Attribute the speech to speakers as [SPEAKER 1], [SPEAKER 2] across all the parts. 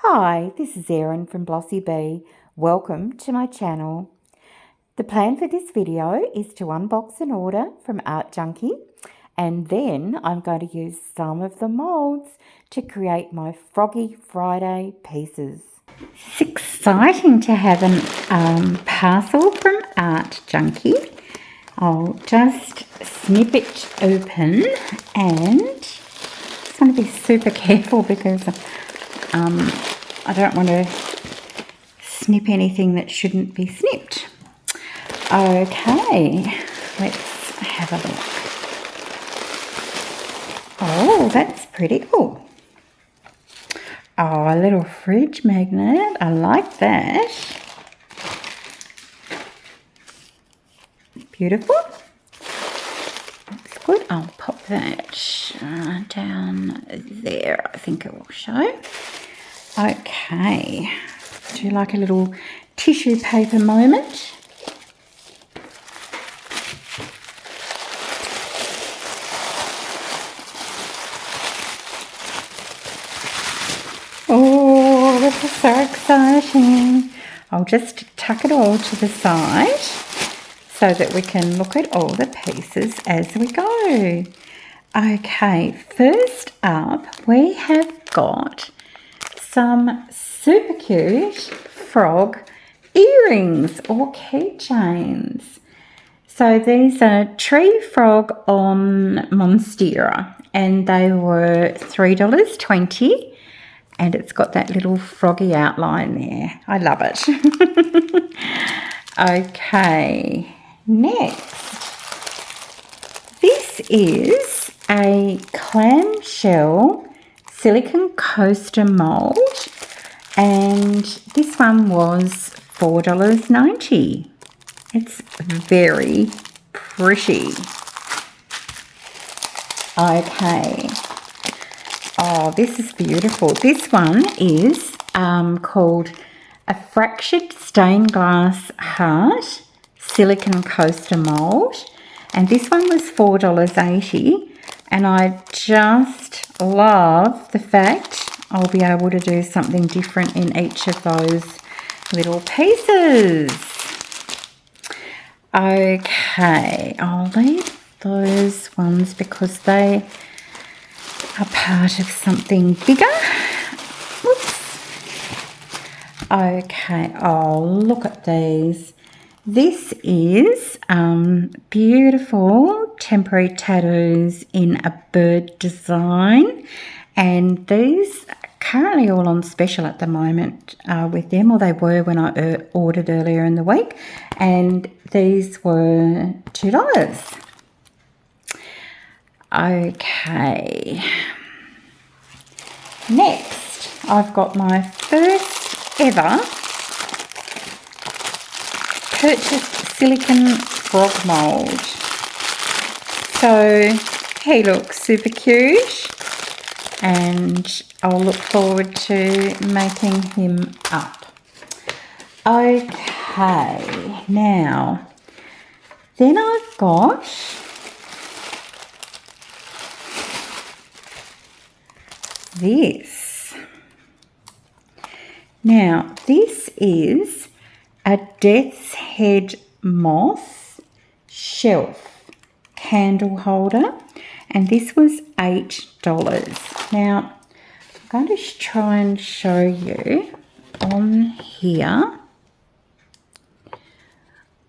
[SPEAKER 1] Hi, this is Erin from Blossy Bee. Welcome to my channel. The plan for this video is to unbox an order from Art Junkie, and then I'm going to use some of the moulds to create my Froggy Friday pieces. It's exciting to have a parcel from Art Junkie. I'll just snip it open, and just want to be super careful because I don't want to snip anything that shouldn't be snipped. Okay, let's have a look. Oh, that's pretty cool. Oh, a little fridge magnet. I like that. Beautiful. That's good. I'll pop that down there. I think it will show. Okay, do like a little tissue paper moment. Oh, this is so exciting. I'll just tuck it all to the side so that we can look at all the pieces as we go. Okay, first up we have got some super cute frog earrings or keychains. So these are tree frog on Monstera, and they were $3.20, and it's got that little froggy outline there. I love it. Okay, next. This is a clamshell silicone coaster mould, and this one was $4.90. It's very pretty. Okay. Oh, this is beautiful. This one is called a fractured stained glass heart silicone coaster mould, and this one was $4.80. And I just love the fact I'll be able to do something different in each of those little pieces. Okay, I'll leave those ones because they are part of something bigger. Oops. Okay, oh, look at these. This is beautiful temporary tattoos in a bird design, and these are currently all on special at the moment with them, or they were when I ordered earlier in the week, and these were $2. Okay, next I've got my first ever purchased silicone frog mould. So he looks super cute, and I'll look forward to making him up. Okay, now then I've got this. Now this is a death's head moth shelf candle holder, and this was $8. Now I'm going to try and show you on here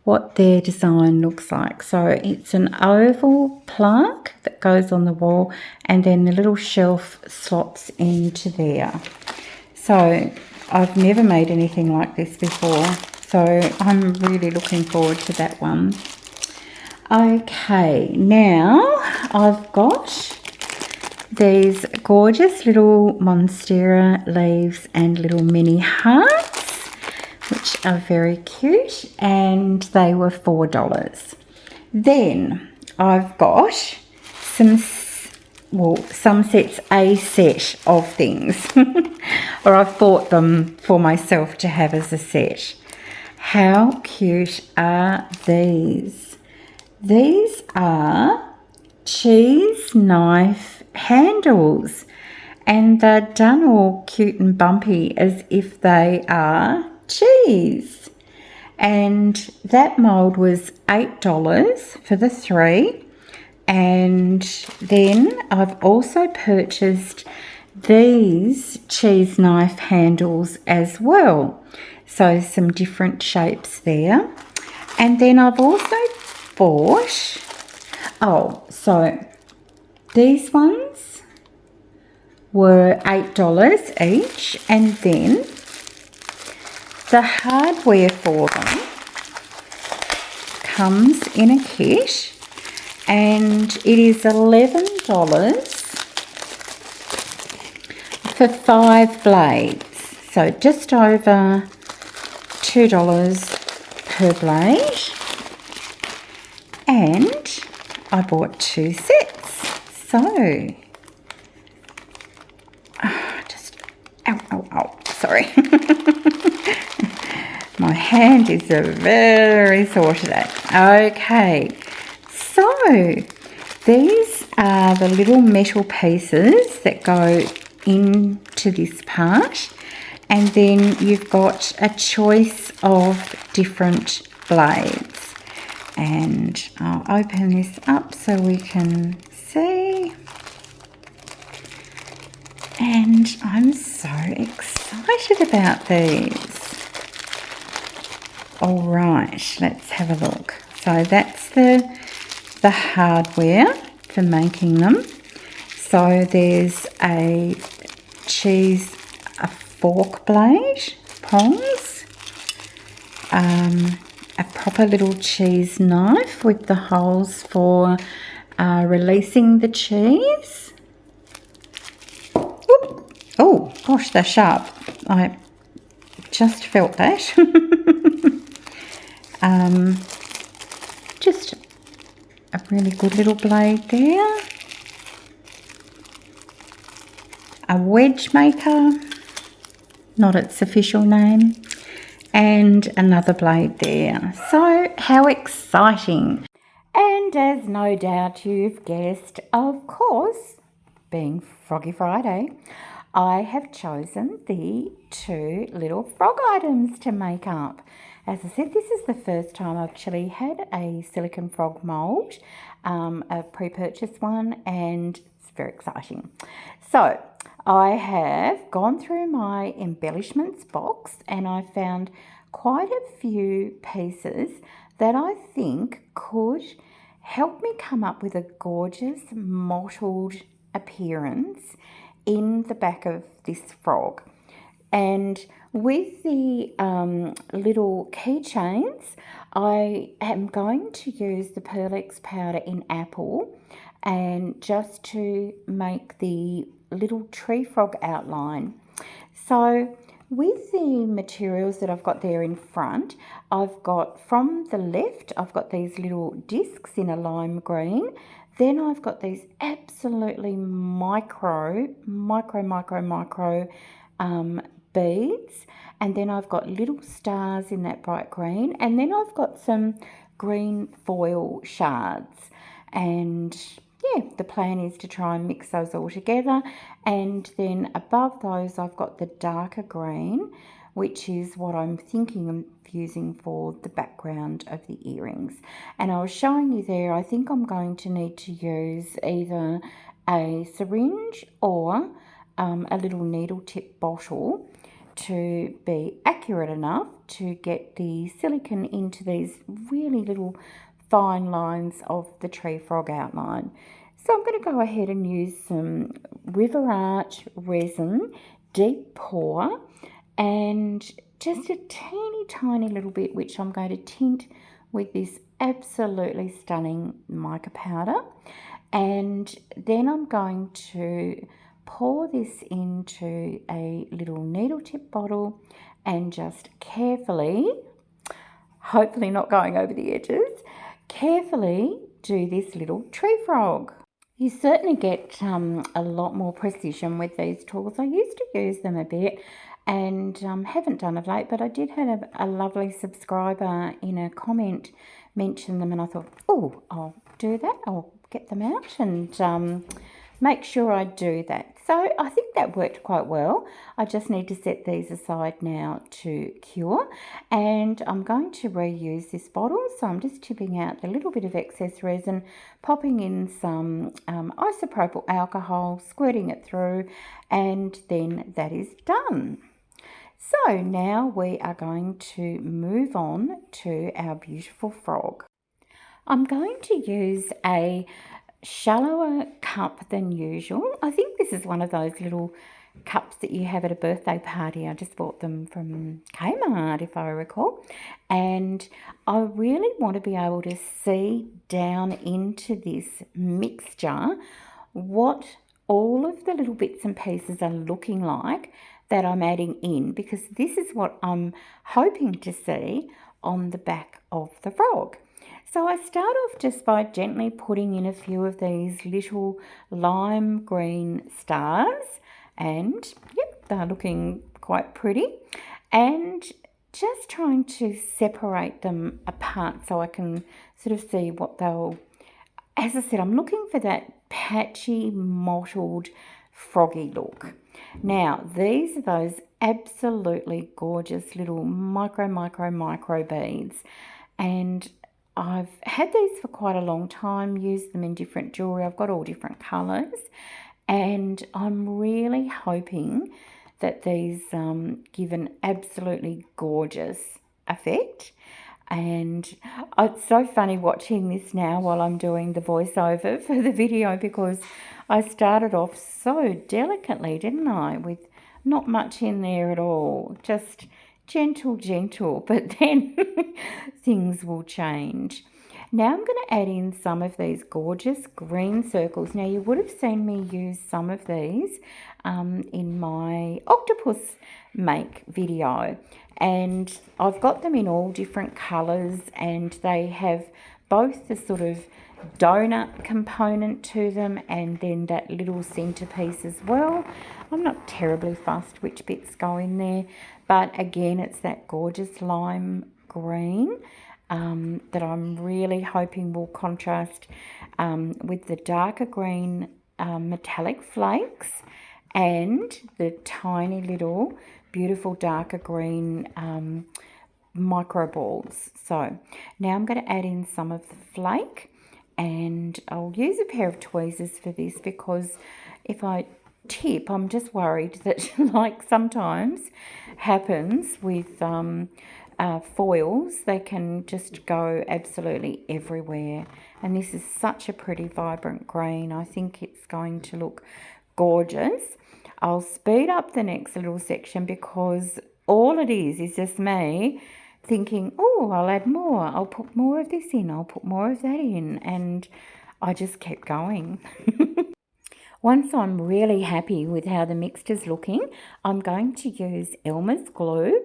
[SPEAKER 1] what their design looks like. So it's an oval plug that goes on the wall, and then the little shelf slots into there. So I've never made anything like this before, so I'm really looking forward to that one. Okay, now I've got these gorgeous little Monstera leaves and little mini hearts, which are very cute, and they were $4. Then I've got some sets, a set of things, or I've bought them for myself to have as a set. How cute are these? These are cheese knife handles, and they're done all cute and bumpy as if they are cheese. And that mould was $8 for the 3. And then I've also purchased these cheese knife handles as well. So some different shapes there. And then I've also bought, so these ones were $8 each, and then the hardware for them comes in a kit, and it is $11 for 5 blades, so just over $2 per blade. And I bought 2 sets, so sorry. My hand is very sore today. Okay, so these are the little metal pieces that go into this part, and then you've got a choice of different blades. And I'll open this up so we can see. And I'm so excited about these. All right, let's have a look. So that's the hardware for making them. So there's a fork blade, prongs, a proper little cheese knife with the holes for releasing the cheese. Oop. Oh gosh, they're sharp. I just felt that. Just a really good little blade there. A wedge maker, not its official name, and another blade there. So how exciting. And as no doubt you've guessed, of course, being Froggy Friday, I have chosen the 2 little frog items to make up. As I said, this is the first time I've actually had a silicone frog mould, a pre-purchased one, and it's very exciting. So I have gone through my embellishments box, and I found quite a few pieces that I think could help me come up with a gorgeous mottled appearance in the back of this frog. And with the little keychains, I am going to use the Pearlex powder in apple, and just to make the little tree frog outline. So with the materials that I've got there in front, I've got from the left, I've got these little discs in a lime green. Then I've got these absolutely micro beads, and then I've got little stars in that bright green, and then I've got some green foil shards. And yeah, the plan is to try and mix those all together, and then above those I've got the darker green, which is what I'm thinking of using for the background of the earrings. And I was showing you there, I think I'm going to need to use either a syringe or a little needle tip bottle to be accurate enough to get the silicone into these really little fine lines of the tree frog outline. So I'm going to go ahead and use some River Art resin, deep pour, and just a teeny tiny little bit, which I'm going to tint with this absolutely stunning mica powder. And then I'm going to pour this into a little needle tip bottle and just carefully, hopefully not going over the edges, carefully do this little tree frog. You certainly get a lot more precision with these tools. I used to use them a bit and haven't done of late, but I did have a lovely subscriber in a comment mention them, and I thought, oh, I'll do that. I'll get them out and make sure I do that. So I think that worked quite well. I just need to set these aside now to cure, and I'm going to reuse this bottle. So I'm just tipping out a little bit of excess resin, popping in some isopropyl alcohol, squirting it through, and then that is done. So now we are going to move on to our beautiful frog. I'm going to use a shallower cup than usual. I think this is one of those little cups that you have at a birthday party. I just bought them from Kmart, if I recall. And I really want to be able to see down into this mixture what all of the little bits and pieces are looking like that I'm adding in, because this is what I'm hoping to see on the back of the frog. So I start off just by gently putting in a few of these little lime green stars, and yep, they're looking quite pretty, and just trying to separate them apart so I can sort of see what they'll, as I said, I'm looking for that patchy, mottled, froggy look. Now, these are those absolutely gorgeous little micro beads, and I've had these for quite a long time, used them in different jewellery. I've got all different colours, and I'm really hoping that these give an absolutely gorgeous effect. And it's so funny watching this now while I'm doing the voiceover for the video, because I started off so delicately, didn't I, with not much in there at all, just gentle, but then things will change. Now I'm going to add in some of these gorgeous green circles. Now you would have seen me use some of these in my octopus make video, and I've got them in all different colours, and they have both the sort of donut component to them and then that little centerpiece as well. I'm not terribly fussed which bits go in there, but again, it's that gorgeous lime green that I'm really hoping will contrast with the darker green metallic flakes and the tiny little beautiful darker green micro balls. So now I'm going to add in some of the flake, and I'll use a pair of tweezers for this, because if I tip, I'm just worried that, like sometimes happens with foils, they can just go absolutely everywhere. And this is such a pretty vibrant green. I think it's going to look gorgeous. I'll speed up the next little section, because all it is just me thinking, oh, I'll add more, I'll put more of this in, I'll put more of that in, and I just kept going. Once I'm really happy with how the mixture's looking, I'm going to use Elmer's glue.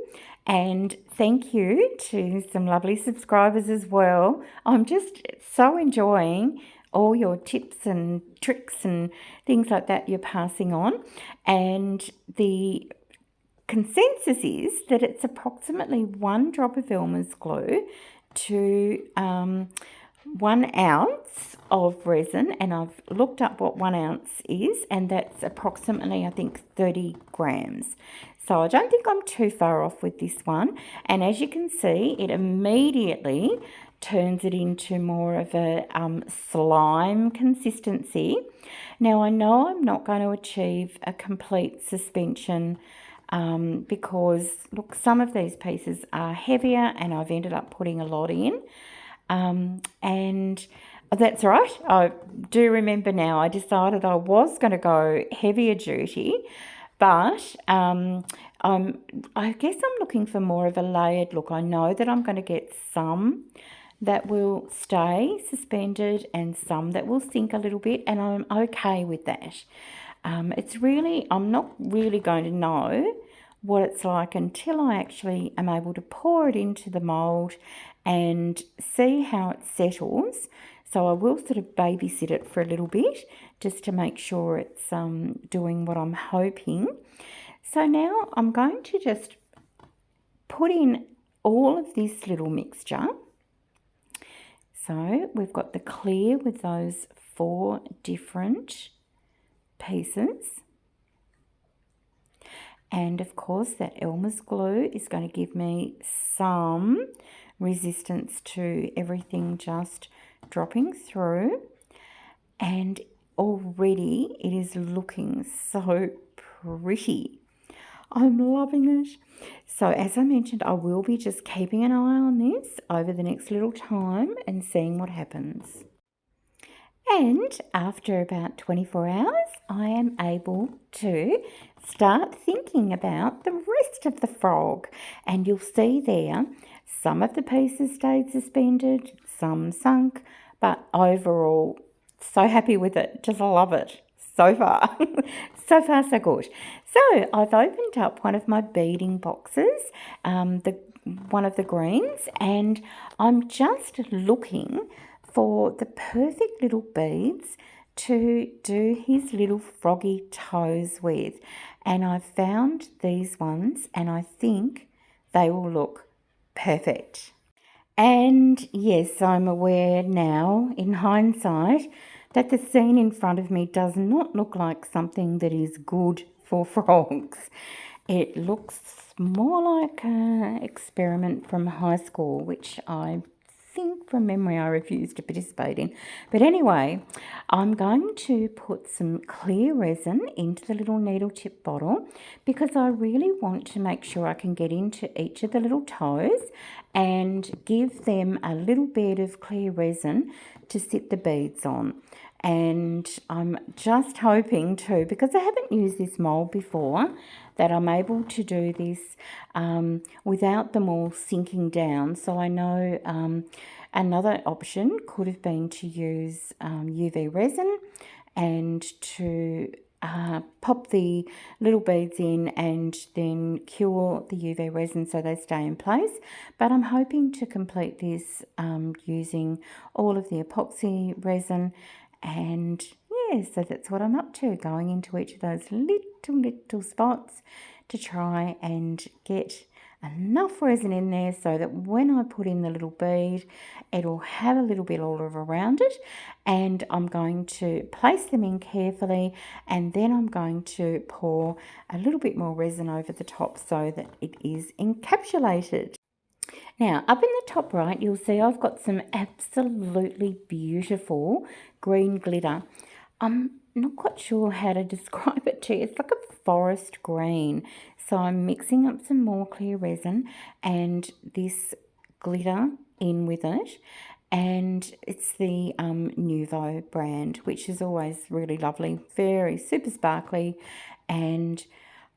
[SPEAKER 1] And thank you to some lovely subscribers as well. I'm just so enjoying all your tips and tricks and things like that you're passing on. And the consensus is that it's approximately 1 drop of Elmer's glue to 1 ounce of resin, and I've looked up what 1 ounce is, and that's approximately, I think, 30 grams. So I don't think I'm too far off with this one. And as you can see, it immediately turns it into more of a slime consistency. Now I know I'm not going to achieve a complete suspension because, look, some of these pieces are heavier and I've ended up putting a lot in. And that's right, I do remember now, I decided I was going to go heavier duty, but I guess I'm looking for more of a layered look. I know that I'm going to get some that will stay suspended and some that will sink a little bit, and I'm okay with that. I'm not really going to know what it's like until I actually am able to pour it into the mould and see how it settles. So I will sort of babysit it for a little bit just to make sure it's doing what I'm hoping. So now I'm going to just put in all of this little mixture. So we've got the clear with those 4 different pieces. And of course that Elmer's glue is going to give me some resistance to everything just dropping through. And already it is looking so pretty. I'm loving it. So as I mentioned, I will be just keeping an eye on this over the next little time and seeing what happens. And after about 24 hours, I am able to start thinking about the rest of the frog. And you'll see there, some of the pieces stayed suspended, some sunk, but overall, so happy with it. Just love it so far. So far, so good. So I've opened up one of my beading boxes, one of the greens, and I'm just looking for the perfect little beads to do his little froggy toes with. And I found these ones and I think they will look perfect. And yes, I'm aware now, in hindsight, that the scene in front of me does not look like something that is good for frogs. It looks more like an experiment from high school, which I think from memory I refused to participate in. But anyway, I'm going to put some clear resin into the little needle tip bottle because I really want to make sure I can get into each of the little toes and give them a little bit of clear resin to sit the beads on. And I'm just hoping too, because I haven't used this mould before, that I'm able to do this without them all sinking down. So I know another option could have been to use UV resin and to pop the little beads in and then cure the UV resin so they stay in place. But I'm hoping to complete this using all of the epoxy resin. And yeah, so that's what I'm up to, going into each of those little spots to try and get enough resin in there so that when I put in the little bead, it'll have a little bit all around it. And I'm going to place them in carefully, and then I'm going to pour a little bit more resin over the top so that it is encapsulated. Now, up in the top right, you'll see I've got some absolutely beautiful green glitter. I'm not quite sure how to describe it to you. It's like a forest green. So I'm mixing up some more clear resin and this glitter in with it. And it's the Nuvo brand, which is always really lovely, very super sparkly. And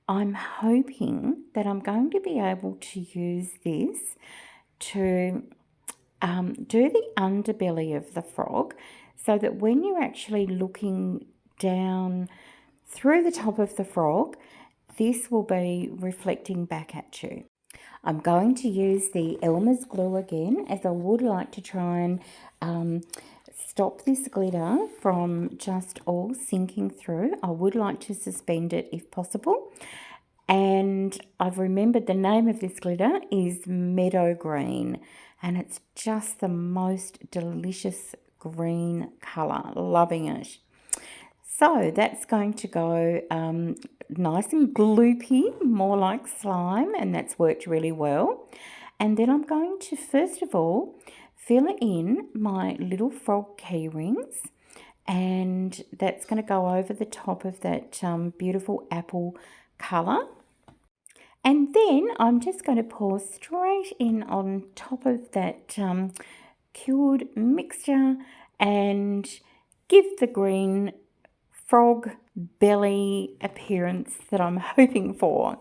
[SPEAKER 1] I'm hoping that I'm going to be able to use this to do the underbelly of the frog so that when you're actually looking down through the top of the frog, this will be reflecting back at you. I'm going to use the Elmer's glue again, as I would like to try and stop this glitter from just all sinking through. I would like to suspend it if possible. And I've remembered the name of this glitter is Meadow Green, and it's just the most delicious green colour. Loving it. So that's going to go nice and gloopy, more like slime, and that's worked really well. And then I'm going to, first of all, fill in my little frog key rings, and that's going to go over the top of that beautiful apple colour. And then I'm just going to pour straight in on top of that cured mixture and give the green frog belly appearance that I'm hoping for.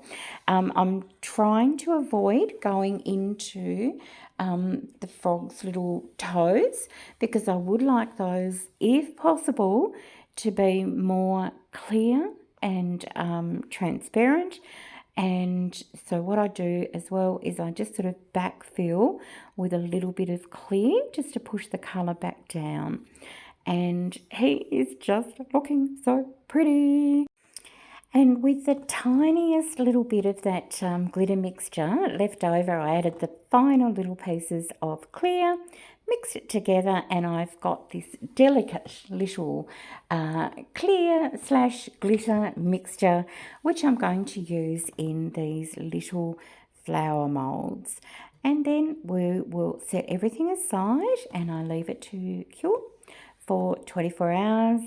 [SPEAKER 1] I'm trying to avoid going into the frog's little toes because I would like those, if possible, to be more clear and transparent. And so what I do as well is I just sort of backfill with a little bit of clear just to push the colour back down. And he is just looking so pretty. And with the tiniest little bit of that glitter mixture left over, I added the final little pieces of clear, mixed it together, and I've got this delicate little clear / glitter mixture, which I'm going to use in these little flower molds. And then we will set everything aside and I leave it to cure for 24 hours,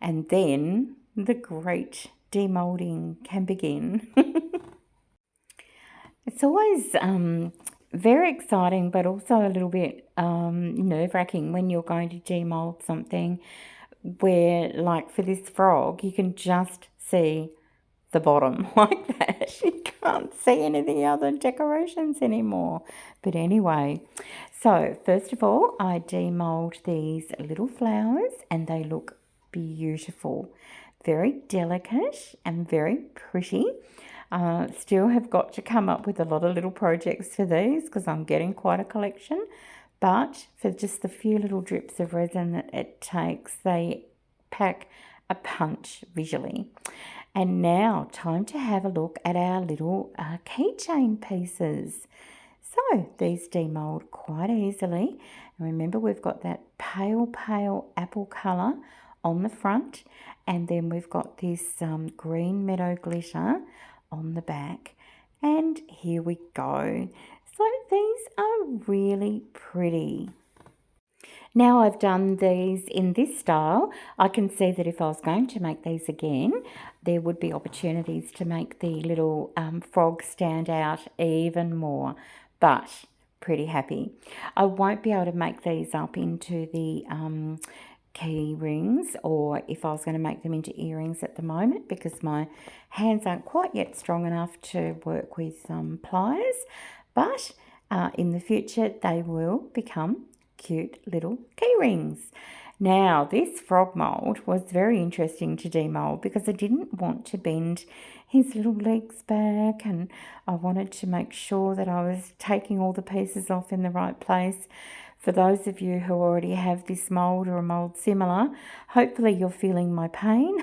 [SPEAKER 1] and then the great demolding can begin. It's always very exciting, but also a little bit nerve-wracking when you're going to demold something where, like for this frog, you can just see the bottom like that. You can't see any of the other decorations anymore. But anyway, so first of all, I demold these little flowers and they look beautiful. Very delicate and very pretty. Still have got to come up with a lot of little projects for these because I'm getting quite a collection. But for just the few little drips of resin that it takes, they pack a punch visually. And now, time to have a look at our little keychain pieces. So, these demold quite easily. And remember, we've got that pale apple colour on the front. And then we've got this green meadow glitter on the back. And here we go. So, these are really pretty. Now I've done these in this style, I can see that if I was going to make these again, there would be opportunities to make the little frog stand out even more, but pretty happy. I won't be able to make these up into the key rings, or if I was going to make them into earrings at the moment, because my hands aren't quite yet strong enough to work with pliers, but in the future they will become cute little key rings. Now, this frog mould was very interesting to demold because I didn't want to bend his little legs back, and I wanted to make sure that I was taking all the pieces off in the right place. For those of you who already have this mould or a mould similar, hopefully you're feeling my pain,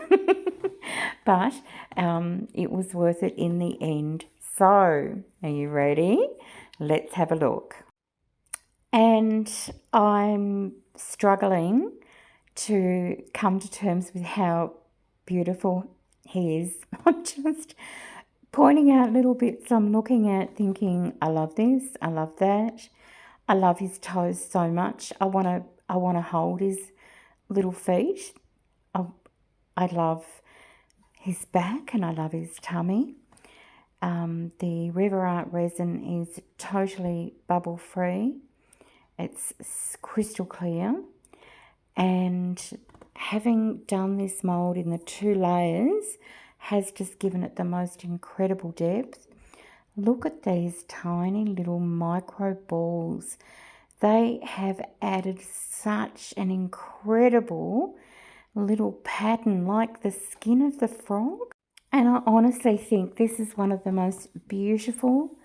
[SPEAKER 1] but it was worth it in the end. So, are you ready? Let's have a look. And I'm struggling to come to terms with how beautiful he is. I'm just pointing out little bits I'm looking at, thinking, I love this, I love that. I love his toes so much. I want to hold his little feet. I love his back and I love his tummy. The River Art resin is totally bubble free. It's crystal clear, and having done this mould in the 2 layers has just given it the most incredible depth. Look at these tiny little micro balls. They have added such an incredible little pattern like the skin of the frog. And I honestly think this is one of the most beautiful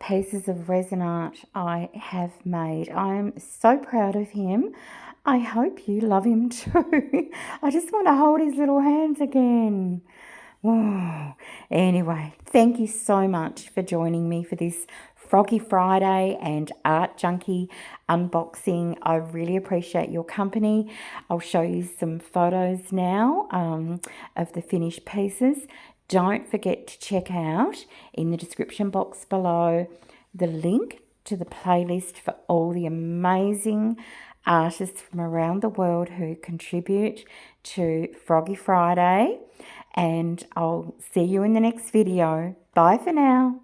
[SPEAKER 1] pieces of resin art I have made. I am so proud of him. I hope you love him too. I just want to hold his little hands again. Oh. Anyway, thank you so much for joining me for this Froggy Friday and Art Junkie unboxing. I really appreciate your company. I'll show you some photos now of the finished pieces. Don't forget to check out in the description box below the link to the playlist for all the amazing artists from around the world who contribute to Froggy Friday. And I'll see you in the next video. Bye for now.